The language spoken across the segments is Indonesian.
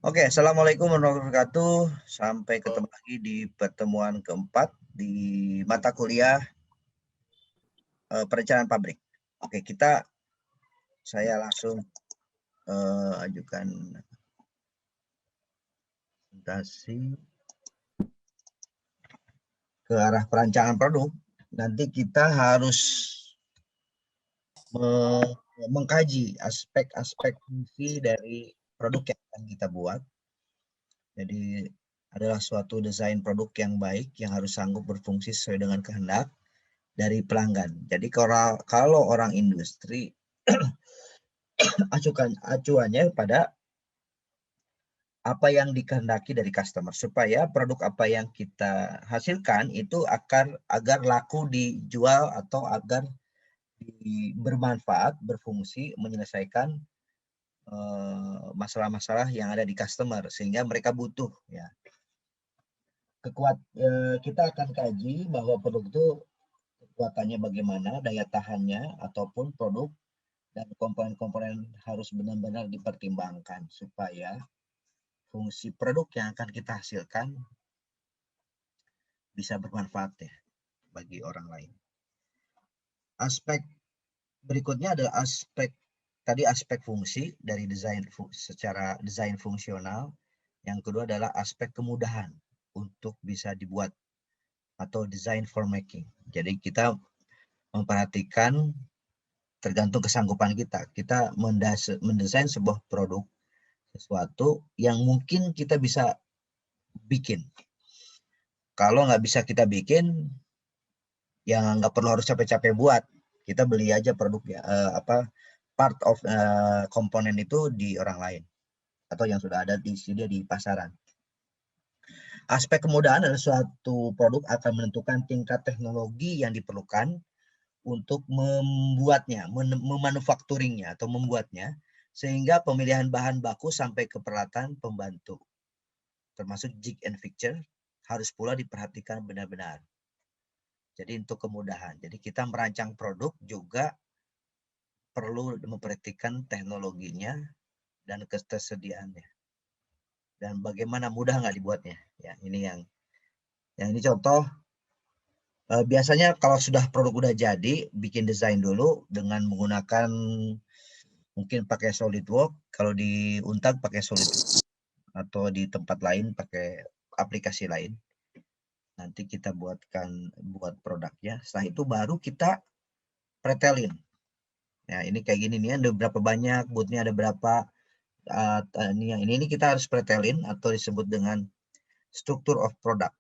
Oke, Assalamualaikum warahmatullahi wabarakatuh. Sampai ketemu lagi di pertemuan keempat di mata kuliah perencanaan pabrik. Oke, saya langsung ajukan presentasi ke arah perancangan produk. Nanti kita harus mengkaji aspek-aspek fungsi dari produk yang akan kita buat. Jadi adalah suatu desain produk yang baik yang harus sanggup berfungsi sesuai dengan kehendak dari pelanggan. Jadi kalau orang industri acuannya pada apa yang dikehendaki dari customer supaya produk apa yang kita hasilkan itu agar laku dijual atau agar bermanfaat, berfungsi, menyelesaikan masalah-masalah yang ada di customer sehingga mereka butuh ya. Kita akan kaji bahwa produk itu kekuatannya bagaimana, daya tahannya ataupun produk dan komponen-komponen harus benar-benar dipertimbangkan supaya fungsi produk yang akan kita hasilkan bisa bermanfaat ya bagi orang lain. Aspek berikutnya adalah aspek fungsi dari secara desain fungsional. Yang kedua adalah aspek kemudahan untuk bisa dibuat atau design for making. Jadi kita memperhatikan tergantung kesanggupan kita. Kita mendesain sebuah produk sesuatu yang mungkin kita bisa bikin. Kalau nggak bisa kita bikin, ya nggak perlu harus capek-capek buat. Kita beli aja produknya, part of komponen itu di orang lain atau yang sudah ada disediakan di pasaran. Aspek kemudahan adalah suatu produk akan menentukan tingkat teknologi yang diperlukan untuk membuatnya, memanufakturingnya atau membuatnya, sehingga pemilihan bahan baku sampai ke peralatan pembantu, termasuk jig and fixture, harus pula diperhatikan benar-benar. Jadi untuk kemudahan. Jadi kita merancang produk juga perlu memperhatikan teknologinya dan ketersediaannya. Dan bagaimana mudah nggak dibuatnya. Ya, ini yang ini contoh. Biasanya kalau sudah produk udah jadi, bikin desain dulu dengan menggunakan mungkin pakai SolidWorks. Kalau di Untag pakai SolidWorks atau di tempat lain pakai aplikasi lain. Nanti kita buat produknya. Setelah itu baru kita pretelin. Ya, ini kayak gini nih, ada berapa banyak, bootnya ada berapa. Ini kita harus pretelin atau disebut dengan struktur of product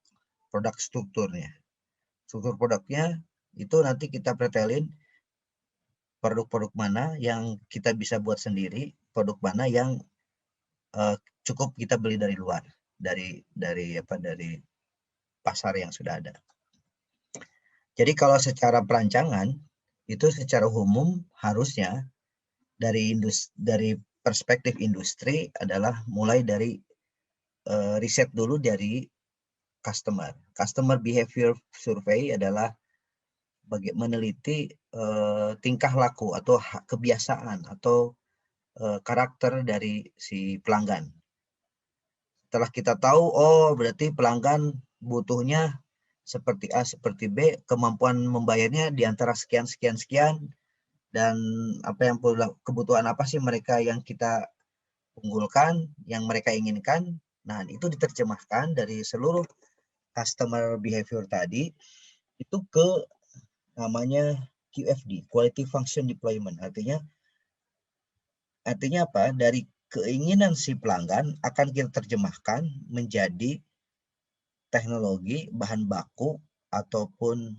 strukturnya. Struktur produknya itu nanti kita pretelin produk-produk mana yang kita bisa buat sendiri, produk mana yang cukup kita beli dari luar, dari pasar yang sudah ada. Jadi kalau secara perancangan itu secara umum harusnya dari perspektif industri adalah mulai dari riset dulu dari customer behavior survey adalah meneliti tingkah laku atau kebiasaan atau karakter dari si pelanggan. Setelah kita tahu, oh berarti pelanggan butuhnya seperti A, seperti B, kemampuan membayarnya di antara sekian, dan apa yang kebutuhan apa sih mereka yang kita unggulkan, yang mereka inginkan. Nah, itu diterjemahkan dari seluruh customer behavior tadi itu ke namanya QFD, Quality Function Deployment. Artinya apa? Dari keinginan si pelanggan akan kita terjemahkan menjadi teknologi, bahan baku, ataupun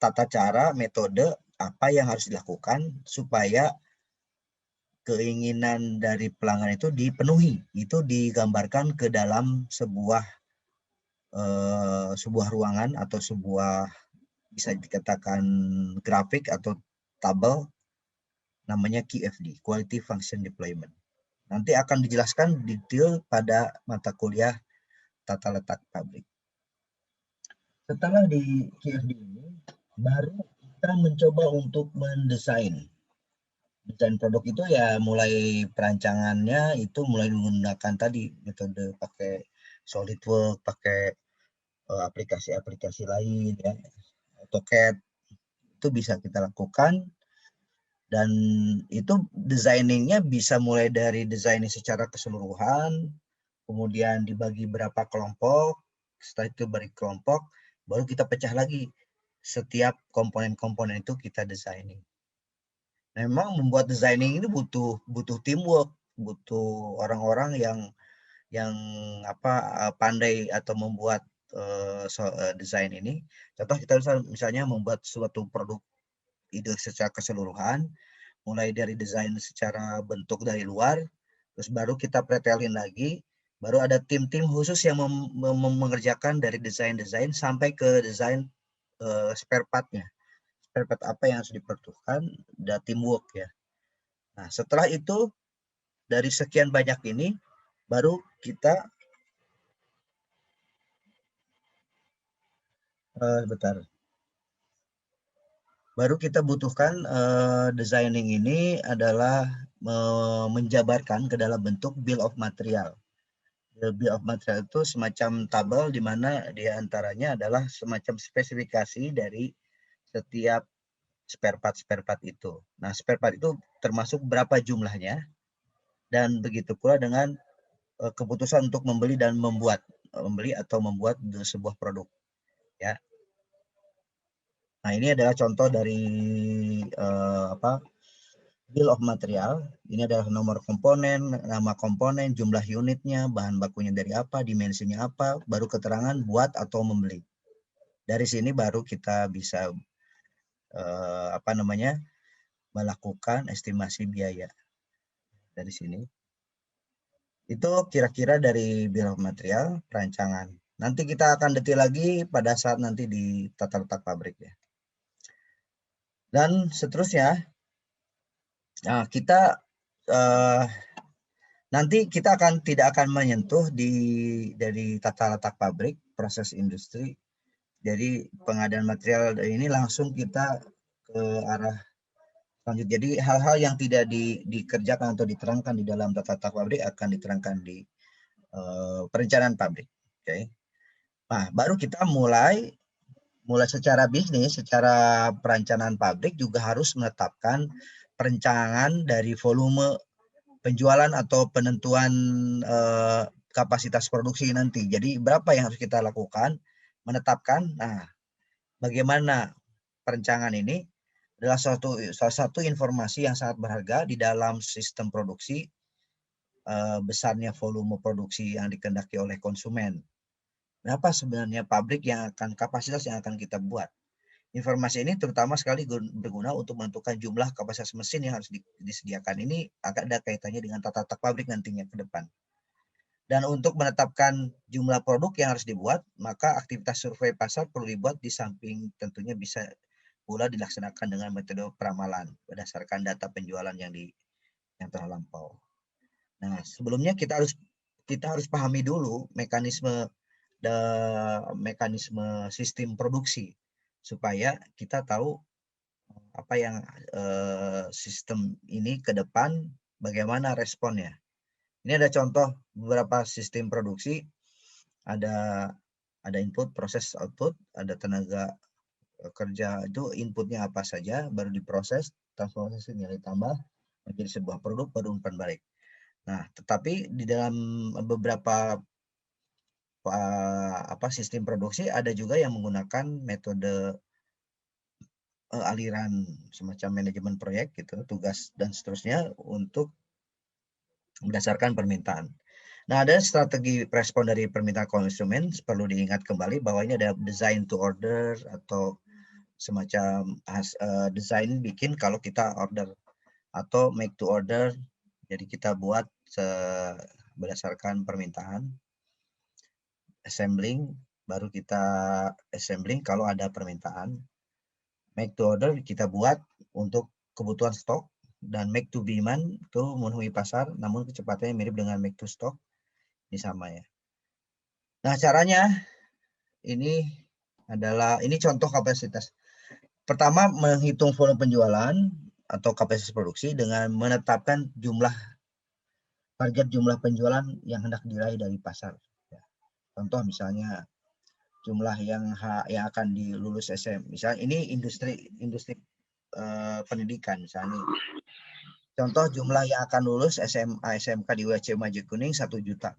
tata cara, metode apa yang harus dilakukan supaya keinginan dari pelanggan itu dipenuhi. Itu digambarkan ke dalam sebuah ruangan atau bisa dikatakan grafik atau tabel namanya QFD, Quality Function Deployment. Nanti akan dijelaskan detail pada mata kuliah tata letak pabrik. Setelah di QFD ini, baru kita mencoba untuk mendesain Desain produk itu ya mulai perancangannya itu mulai menggunakan tadi metode pakai SolidWorks, pakai aplikasi-aplikasi lain ya, AutoCAD itu bisa kita lakukan. Dan itu desainingnya bisa mulai dari desainnya secara keseluruhan, kemudian dibagi berapa kelompok, setelah itu beri kelompok, baru kita pecah lagi setiap komponen-komponen itu kita desainin. Memang membuat designing ini butuh teamwork, butuh orang-orang yang pandai atau membuat desain ini. Contoh kita misalnya membuat suatu produk ide secara keseluruhan, mulai dari desain secara bentuk dari luar, terus baru kita pretelin lagi, baru ada tim-tim khusus yang mengerjakan dari desain-desain sampai ke desain spare part-nya. Spare part apa yang harus diperlukan, ada teamwork ya. Nah, setelah itu dari sekian banyak ini baru kita bentar. Baru kita butuhkan designing ini adalah menjabarkan ke dalam bentuk bill of material. Bill of material itu semacam tabel di mana di antaranya adalah semacam spesifikasi dari setiap spare part itu. Nah, spare part itu termasuk berapa jumlahnya dan begitu pula dengan keputusan untuk membeli dan membeli atau membuat sebuah produk ya. Nah, ini adalah contoh dari bill of material. Ini adalah nomor komponen, nama komponen, jumlah unitnya, bahan bakunya dari apa, dimensinya apa, baru keterangan buat atau membeli. Dari sini baru kita bisa melakukan estimasi biaya dari sini. Itu kira-kira dari bill of material perancangan. Nanti kita akan detail lagi pada saat nanti di tata letak pabrik ya. Dan seterusnya, nah kita nanti kita tidak akan menyentuh dari tata letak pabrik, proses industri. Jadi pengadaan material ini langsung kita ke arah lanjut. Jadi hal-hal yang tidak dikerjakan atau diterangkan di dalam tata letak pabrik akan diterangkan di perencanaan pabrik. Oke. Nah, baru kita mulai secara bisnis, secara perencanaan pabrik juga harus menetapkan perencanaan dari volume penjualan atau penentuan kapasitas produksi nanti. Jadi berapa yang harus kita lakukan, menetapkan. Nah, bagaimana perencanaan ini adalah salah satu informasi yang sangat berharga di dalam sistem produksi, besarnya volume produksi yang dikehendaki oleh konsumen. Berapa sebenarnya kapasitas yang akan kita buat. Informasi ini terutama sekali berguna untuk menentukan jumlah kapasitas mesin yang harus disediakan. Ini akan ada kaitannya dengan tata letak pabrik nantinya ke depan. Dan untuk menetapkan jumlah produk yang harus dibuat, maka aktivitas survei pasar perlu dibuat di samping tentunya bisa pula dilaksanakan dengan metode peramalan berdasarkan data penjualan yang telah lampau. Nah, sebelumnya kita harus pahami dulu mekanisme sistem produksi supaya kita tahu apa yang sistem ini ke depan bagaimana responnya. Ini ada contoh beberapa sistem produksi, ada input, proses, output, ada tenaga kerja itu inputnya apa saja, baru diproses, transformasi nilai tambah menjadi sebuah produk, baru umpan balik. Nah, tetapi di dalam beberapa sistem produksi ada juga yang menggunakan metode aliran semacam manajemen proyek gitu, tugas dan seterusnya untuk berdasarkan permintaan. Nah, ada strategi respon dari permintaan konsumen, perlu diingat kembali bahwa ini ada design to order atau semacam desain bikin kalau kita order atau make to order. Jadi kita buat berdasarkan permintaan. Assembling, baru kita assembling kalau ada permintaan. Make to order kita buat untuk kebutuhan stok, dan make to demand itu memenuhi pasar namun kecepatannya mirip dengan make to stock. Ini sama ya. Nah, caranya ini contoh kapasitas. Pertama, menghitung volume penjualan, atau kapasitas produksi dengan menetapkan target jumlah penjualan yang hendak diraih dari pasar. Ya. Contoh misalnya jumlah yang akan dilulus SM. Misalnya ini industri pendidikan misalnya. Contoh jumlah yang akan lulus SMA SMK di UHC Maju Kuning 1 juta.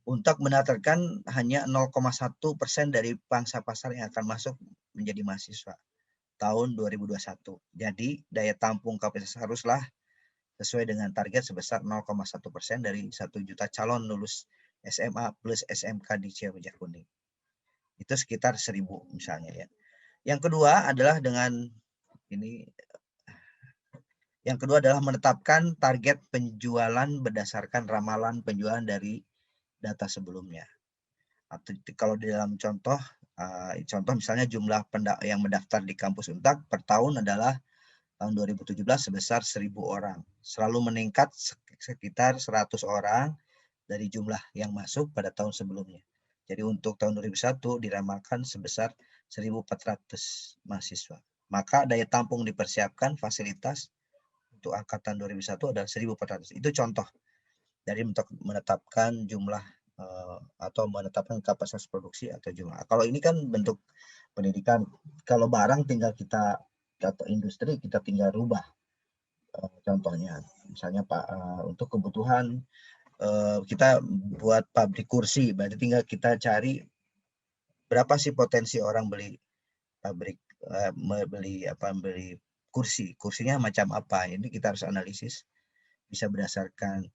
Untuk menargetkan hanya 0,1% dari pangsa pasar yang akan masuk menjadi mahasiswa tahun 2021. Jadi daya tampung kapasitas haruslah sesuai dengan target sebesar 0,1% dari 1 juta calon lulus SMA plus SMK di Ciawijaya Kuning. Itu sekitar 1.000 misalnya ya. Yang kedua adalah menetapkan target penjualan berdasarkan ramalan penjualan dari data sebelumnya. Atau kalau di dalam contoh misalnya jumlah yang mendaftar di kampus Untak per tahun adalah tahun 2017 sebesar 1.000 orang. Selalu meningkat sekitar 100 orang dari jumlah yang masuk pada tahun sebelumnya. Jadi untuk tahun 2001 diramalkan sebesar 1.400 mahasiswa. Maka daya tampung dipersiapkan fasilitas untuk angkatan 2001 adalah 1.400. Itu contoh dari menetapkan jumlah atau menetapkan kapasitas produksi atau jumlah. Kalau ini kan bentuk pendidikan. Kalau barang tinggal kita atau industri kita tinggal rubah. Contohnya, misalnya untuk kebutuhan kita buat pabrik kursi, berarti tinggal kita cari berapa sih potensi orang beli pabrik beli kursi. Kursinya macam apa? Ini kita harus analisis. Bisa berdasarkan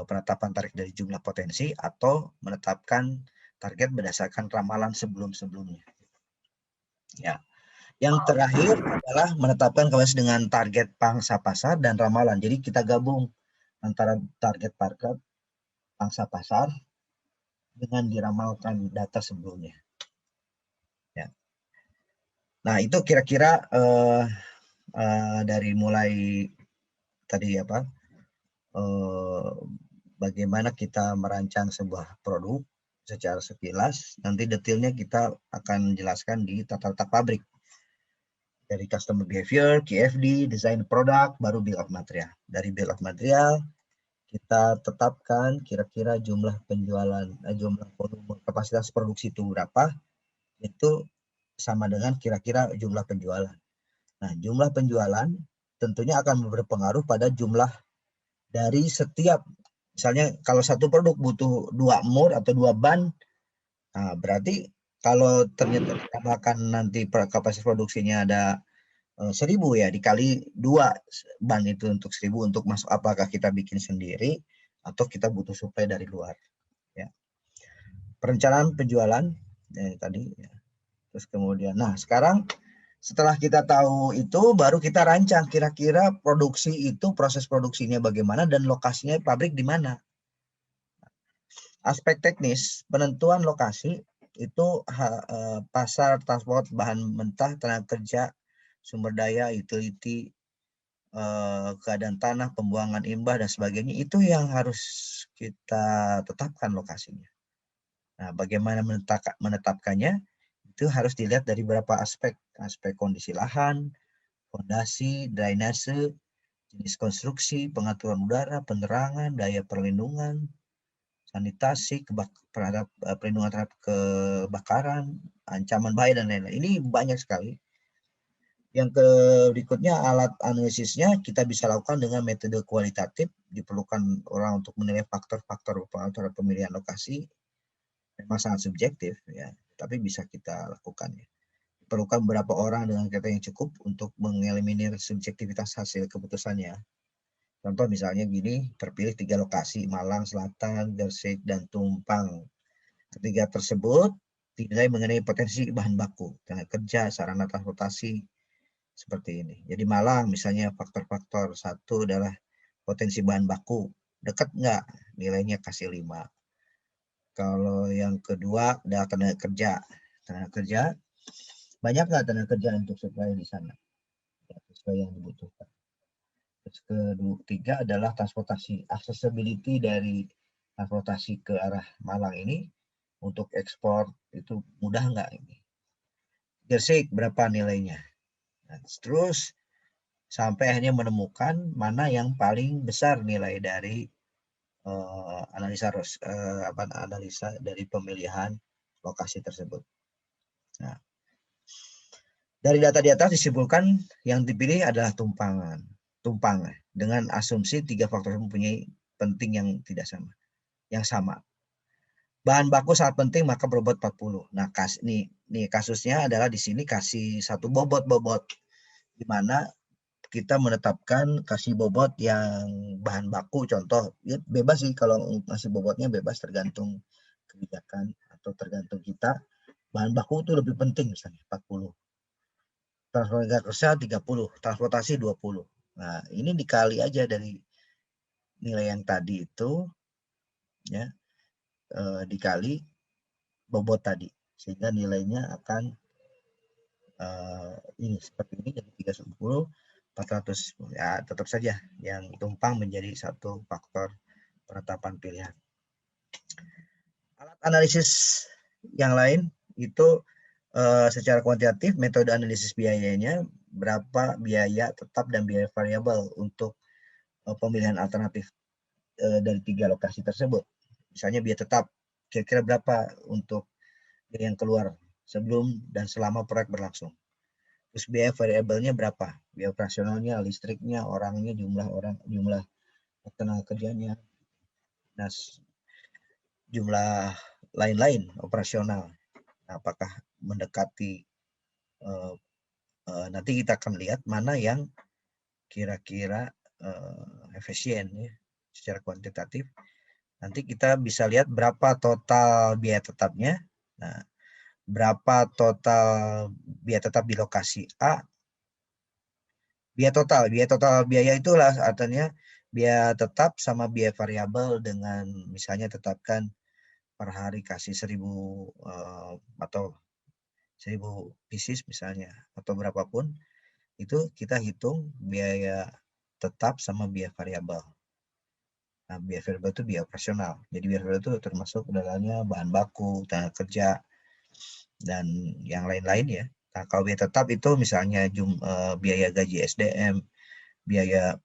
penetapan target dari jumlah potensi atau menetapkan target berdasarkan ramalan sebelum-sebelumnya. Ya. Yang terakhir adalah menetapkan kapasitas dengan target pangsa pasar dan ramalan. Jadi kita gabung antara target pangsa pasar dengan diramalkan data sebelumnya. Ya. Nah itu kira-kira dari mulai tadi bagaimana kita merancang sebuah produk secara sekilas. Nanti detailnya kita akan jelaskan di tata letak pabrik. Dari customer behavior, KFD, desain produk, baru bill of material. Dari bill of material kita tetapkan kira-kira jumlah penjualan, jumlah volume kapasitas produksi itu berapa, itu sama dengan kira-kira jumlah penjualan. Nah, jumlah penjualan tentunya akan berpengaruh pada jumlah dari setiap, misalnya kalau satu produk butuh 2 mur atau 2 ban, nah berarti kalau ternyata ditambahkan nanti kapasitas produksinya ada 1.000 ya, dikali 2 ban itu untuk 1.000 untuk masuk, apakah kita bikin sendiri atau kita butuh suplai dari luar ya. Perencanaan penjualan tadi ya. Terus kemudian sekarang setelah kita tahu itu baru kita rancang kira-kira produksi itu proses produksinya bagaimana dan lokasinya pabrik di mana. Aspek teknis penentuan lokasi itu pasar, transport, bahan mentah, tenaga kerja, sumber daya, utility, keadaan tanah, pembuangan limbah dan sebagainya, itu yang harus kita tetapkan lokasinya. Nah, bagaimana menetapkannya itu harus dilihat dari beberapa aspek kondisi lahan, fondasi, drainase, jenis konstruksi, pengaturan udara, penerangan, daya perlindungan, sanitasi, perlindungan terhadap kebakaran, ancaman bahaya dan lain-lain. Ini banyak sekali. Yang berikutnya alat analisisnya kita bisa lakukan dengan metode kualitatif. Diperlukan orang untuk menilai faktor-faktor berpengaruh terhadap pemilihan lokasi. Memang sangat subjektif ya, tapi bisa kita lakukan ya. Diperlukan beberapa orang dengan data yang cukup untuk mengeliminir subjektivitas hasil keputusannya. Contoh misalnya gini, terpilih 3 lokasi, Malang Selatan, Gersik, dan Tumpang. Ketiga tersebut dinilai mengenai potensi bahan baku, tenaga kerja, sarana transportasi, seperti ini. Jadi Malang misalnya faktor-faktor 1 adalah potensi bahan baku, dekat nggak, nilainya kasih 5. Kalau yang kedua adalah tenaga kerja, banyak nggak tenaga kerja untuk supply di sana, ya, sesuai yang dibutuhkan. Terus ketiga adalah transportasi, accessibility dari transportasi ke arah Malang ini untuk ekspor itu mudah nggak ini. Gersik berapa nilainya. Nah, terus sampai akhirnya menemukan mana yang paling besar nilai dari analisa dari pemilihan lokasi tersebut. Nah, dari data di atas disimpulkan yang dipilih adalah tumpang dengan asumsi 3 faktor mempunyai penting yang tidak sama, yang sama. Bahan baku sangat penting maka berbobot 40. Nah, nih kasusnya adalah di sini kasih satu bobot di mana kita menetapkan kasih bobot yang bahan baku, contoh ya bebas sih kalau ngasih bobotnya bebas, tergantung kebijakan atau tergantung kita. Bahan baku itu lebih penting misalnya 40, transportasi kerja 30, transportasi 20. Nah, ini dikali aja dari nilai yang tadi itu ya, dikali bobot tadi, sehingga nilainya akan ini seperti ini, jadi 310 400. Ya, tetap saja yang tumpang menjadi satu faktor penetapan pilihan. Alat analisis yang lain itu secara kuantitatif, metode analisis biayanya, berapa biaya tetap dan biaya variabel untuk pemilihan alternatif dari 3 lokasi tersebut. Misalnya biaya tetap, kira-kira berapa untuk biaya yang keluar sebelum dan selama proyek berlangsung. Terus biaya variabelnya berapa? Biaya operasionalnya, listriknya, orangnya, jumlah tenaga kerjanya, nah, jumlah lain-lain operasional. Apakah mendekati nanti kita akan lihat mana yang kira-kira efisien ya secara kuantitatif. Nanti kita bisa lihat berapa total biaya tetapnya. Nah, berapa total biaya tetap di lokasi A. Biaya total biaya itulah artinya biaya tetap sama biaya variabel, dengan misalnya tetapkan per hari kasih 1000 atau 1000 pieces misalnya, atau berapapun, itu kita hitung biaya tetap sama biaya variabel. Nah, biaya variabel itu biaya operasional. Jadi biaya variabel itu termasuk dalamnya bahan baku, tenaga kerja, dan yang lain-lain ya. Nah, kalau biaya tetap itu misalnya biaya gaji SDM, biaya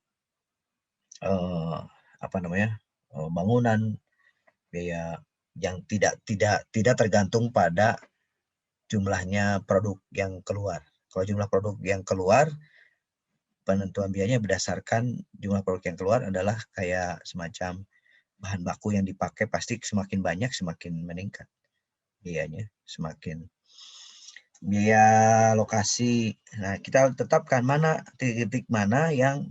bangunan, biaya yang tidak tergantung pada jumlahnya produk yang keluar. Kalau jumlah produk yang keluar, penentuan biayanya berdasarkan jumlah produk yang keluar adalah kayak semacam bahan baku yang dipakai, pasti semakin banyak semakin meningkat biayanya, semakin biaya lokasi. Nah, kita tetapkan mana titik mana yang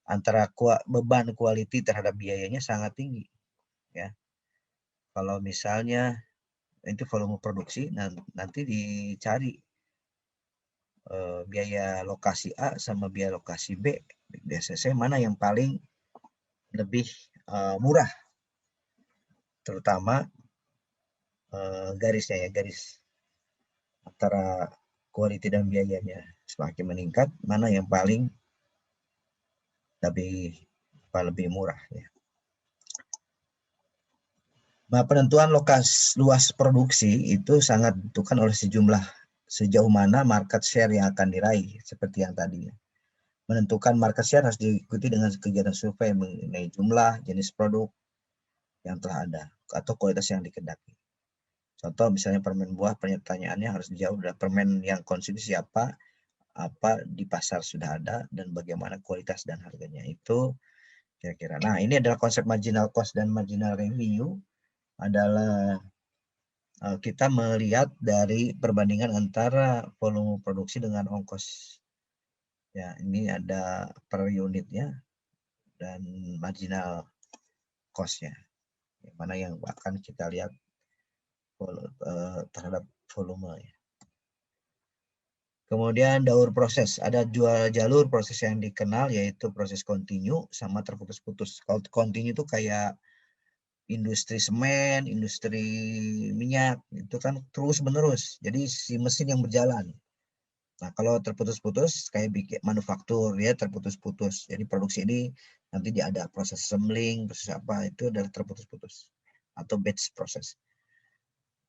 antara beban quality terhadap biayanya sangat tinggi ya. Kalau misalnya itu volume produksi, nanti dicari biaya lokasi A sama biaya lokasi B DCC mana yang paling lebih murah, terutama garisnya ya, garis antara quality dan biayanya semakin meningkat, mana yang paling lebih murah ya. Nah, penentuan luas produksi itu sangat ditentukan oleh sejauh mana market share yang akan diraih, seperti yang tadi. Menentukan market share harus diikuti dengan kegiatan survei mengenai jumlah, jenis produk yang telah ada, atau kualitas yang dikehendaki. Contoh misalnya permen buah, pertanyaannya harus dijawab dari permen yang konsumsi apa di pasar sudah ada, dan bagaimana kualitas dan harganya itu kira-kira. Nah, ini adalah konsep marginal cost dan marginal revenue, adalah kita melihat dari perbandingan antara volume produksi dengan ongkos. Ya, ini ada per unitnya dan marginal cost-nya. Mana yang akan kita lihat terhadap volume. Kemudian daur proses, ada dua jalur proses yang dikenal, yaitu proses kontinu sama terputus-putus. Kalau kontinu itu kayak industri semen, industri minyak, itu kan terus menerus, jadi si mesin yang berjalan. Nah, kalau terputus-putus kayak bikin manufaktur ya, terputus-putus, jadi produksi ini nanti dia ada proses assembling, proses apa, itu adalah terputus-putus atau batch proses.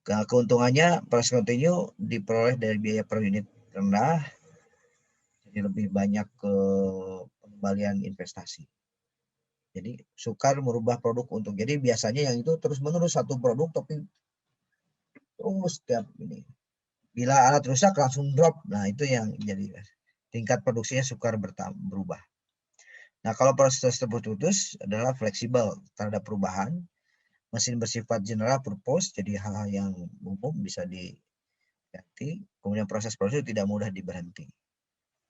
Keuntungannya proses kontinu diperoleh dari biaya per unit rendah, jadi Jadi lebih banyak ke pengembalian investasi. Jadi sukar merubah produk untuk, jadi biasanya yang itu terus menerus satu produk tapi terus setiap ini. Bila alat rusak langsung drop. Nah itu yang jadi tingkat produksinya sukar berubah. Nah kalau proses terputus adalah fleksibel terhadap perubahan. Mesin bersifat general purpose, jadi hal-hal yang umum bisa diganti. Kemudian proses produksi tidak mudah diberhenti.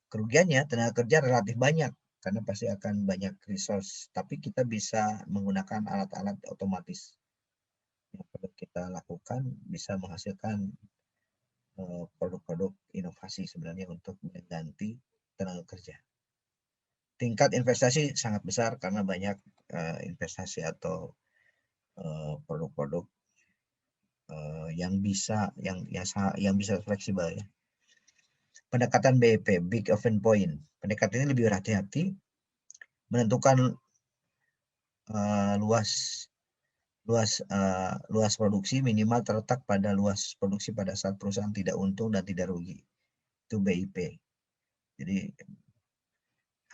Kerugiannya tenaga kerja relatif banyak karena pasti akan banyak resource, tapi kita bisa menggunakan alat-alat otomatis yang perlu kita lakukan bisa menghasilkan produk-produk inovasi sebenarnya untuk mengganti tenaga kerja. Tingkat investasi sangat besar karena banyak investasi atau produk-produk yang bisa fleksibel ya. Pendekatan BIP, Big Event Point. Pendekatan ini lebih berhati-hati menentukan luas produksi minimal terletak pada luas produksi pada saat perusahaan tidak untung dan tidak rugi. Itu BIP. Jadi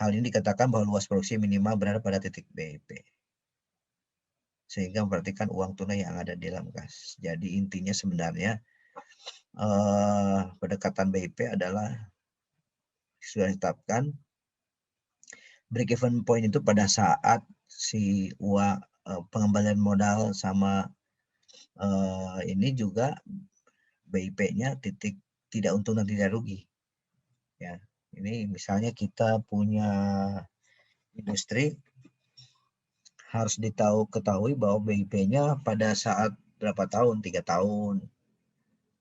hal ini dikatakan bahwa luas produksi minimal berada pada titik BIP. Sehingga memperhatikan uang tunai yang ada di dalam kas. Jadi intinya sebenarnya pendekatan BIP adalah sudah ditetapkan break even point itu pada saat si uang pengembalian modal sama ini juga BIP-nya titik tidak untung dan tidak rugi. Ya, ini misalnya kita punya industri harus ketahui bahwa BIP-nya pada saat berapa tahun, 3 tahun,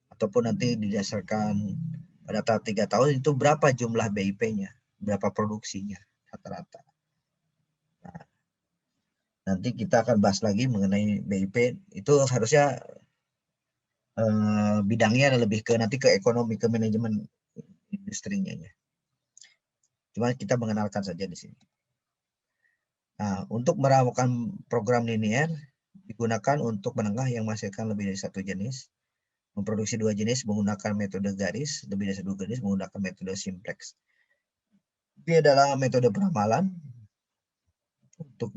ataupun nanti didasarkan pada tahap 3 tahun itu berapa jumlah BIP-nya, berapa produksinya rata-rata. Nah, nanti kita akan bahas lagi mengenai BIP, itu harusnya bidangnya lebih ke nanti ke ekonomi, ke manajemen industrinya ya. Cuma kita mengenalkan saja di sini. Nah, untuk meramukan program linear digunakan untuk menengah yang menghasilkan lebih dari satu jenis, memproduksi 2 jenis menggunakan metode garis, lebih dari 1 jenis menggunakan metode simplex. Ini adalah metode peramalan untuk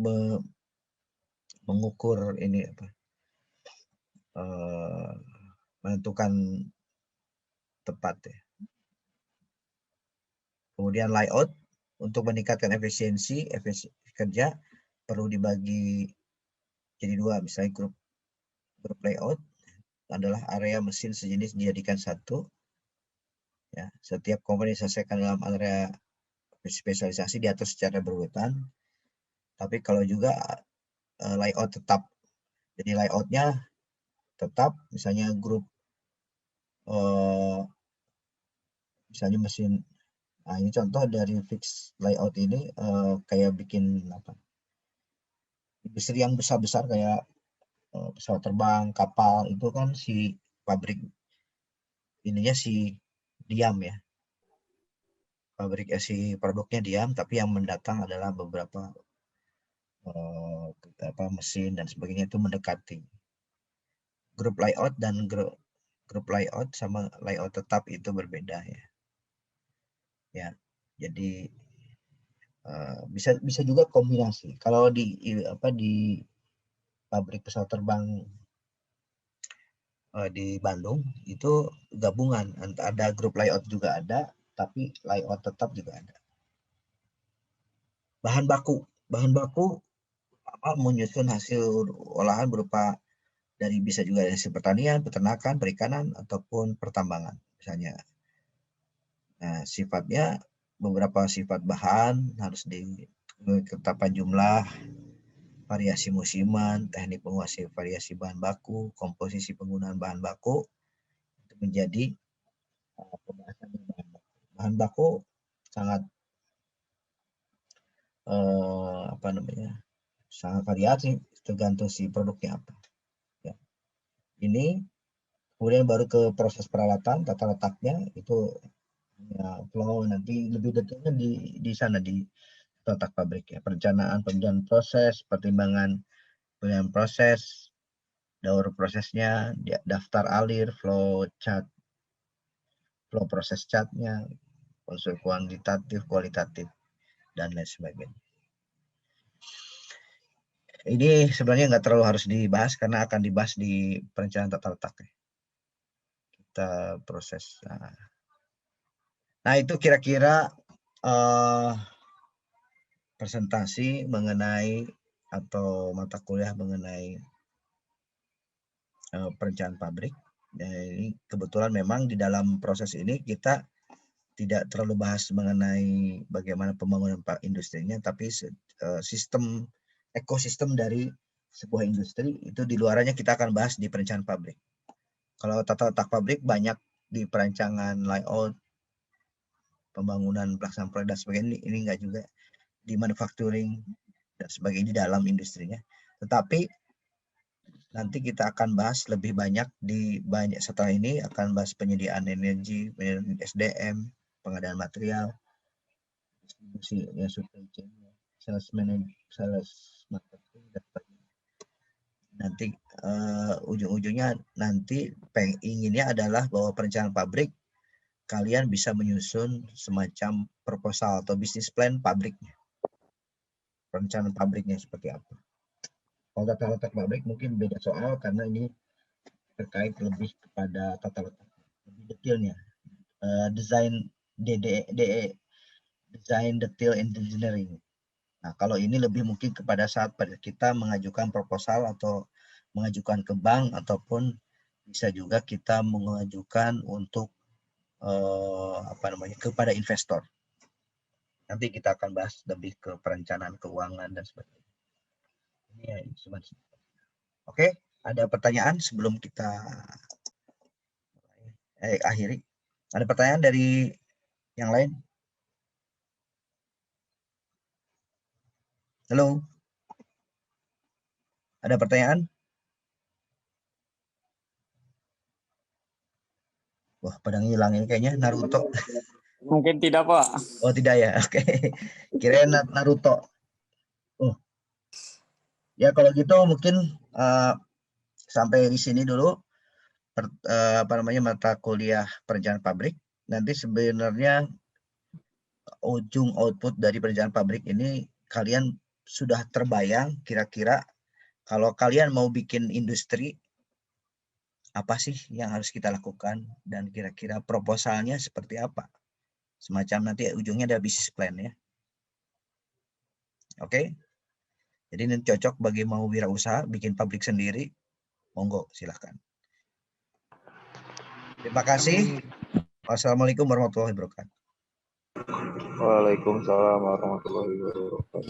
mengukur ini apa, menentukan tepat ya. Kemudian layout untuk meningkatkan efisiensi kerja perlu dibagi jadi 2, misalnya grup layout adalah area mesin sejenis dijadikan 1 ya. Setiap komponen diselesaikan dalam area spesialisasi diatur secara berurutan. Tapi kalau juga layout tetap, jadi layoutnya tetap, misalnya grup misalnya mesin. Nah ini contoh dari fix layout ini kayak bikin apa, industri yang besar-besar kayak pesawat terbang, kapal, itu kan si pabrik ininya si diam ya, pabrik si produknya diam, tapi yang mendatang adalah beberapa mesin dan sebagainya itu mendekati. Grup layout dan grup layout sama layout tetap itu berbeda ya. Ya, jadi bisa juga kombinasi. Kalau di pabrik pesawat terbang di Bandung itu gabungan, ada grup layout juga ada, tapi layout tetap juga ada. Bahan baku menyusun hasil olahan berupa dari bisa juga dari hasil pertanian, peternakan, perikanan ataupun pertambangan misalnya. Nah, sifatnya beberapa sifat bahan harus ketetapan jumlah, variasi musiman, teknik penguasai variasi bahan baku, komposisi penggunaan bahan baku itu menjadi pembahasan bahan baku. Bahan baku sangat sangat variasi tergantung si produknya apa. Ya. Ini kemudian baru ke proses perawatan, tata letaknya itu ya, flow nanti lebih detailnya di sana di letak pabrik ya. Perencanaan pemilihan proses, pertimbangan pemilihan proses, daur prosesnya, daftar alir, flow chart, flow proses chartnya, unsur kuantitatif, kualitatif, dan lain sebagainya. Ini sebenarnya nggak terlalu harus dibahas karena akan dibahas di perencanaan tata letak. Kita proses. Nah itu kira-kira presentasi mengenai atau mata kuliah mengenai perencanaan pabrik. Ini kebetulan memang di dalam proses ini kita tidak terlalu bahas mengenai bagaimana pembangunan industrinya, tapi sistem ekosistem dari sebuah industri itu di luarannya kita akan bahas di perencanaan pabrik. Kalau tata letak pabrik banyak di perancangan layout, pembangunan pelaksanaan proyek dan sebagainya, ini enggak juga di manufacturing dan sebagainya di dalam industrinya. Tetapi nanti kita akan bahas lebih banyak setelah ini akan bahas penyediaan energi, penyediaan SDM, pengadaan material, distribusi, ya, supply chain, sales management, sales marketing, dan sebagainya. Nanti ujung-ujungnya nanti inginnya adalah bahwa perencanaan pabrik kalian bisa menyusun semacam proposal atau bisnis plan pabriknya. Perencanaan pabriknya seperti apa. Kalau tata letak pabrik mungkin beda soal karena ini terkait lebih kepada tata letak lebih detailnya. Desain design detail engineering. Nah, kalau ini lebih mungkin kepada saat kita mengajukan proposal atau mengajukan ke bank ataupun bisa juga kita mengajukan untuk kepada investor. Nanti kita akan bahas lebih ke perencanaan keuangan dan sebagainya. Ini ya, oke, ada pertanyaan sebelum kita akhiri? Ada pertanyaan dari yang lain? Halo? Ada pertanyaan? Wah, pada ngilangin kayaknya Naruto. Mungkin tidak, Pak. Oh, tidak ya. Oke. Kirain Naruto. Oh. Ya kalau gitu mungkin sampai di sini dulu mata kuliah perencanaan pabrik. Nanti sebenarnya ujung output dari perencanaan pabrik ini kalian sudah terbayang kira-kira kalau kalian mau bikin industri apa sih yang harus kita lakukan dan kira-kira proposalnya seperti apa. Semacam nanti ujungnya ada bisnis plan ya. Oke. Jadi ini cocok bagi mau wirausaha, bikin pabrik sendiri, monggo silahkan. Terima kasih. Wassalamualaikum warahmatullahi wabarakatuh. Waalaikumsalam warahmatullahi wabarakatuh.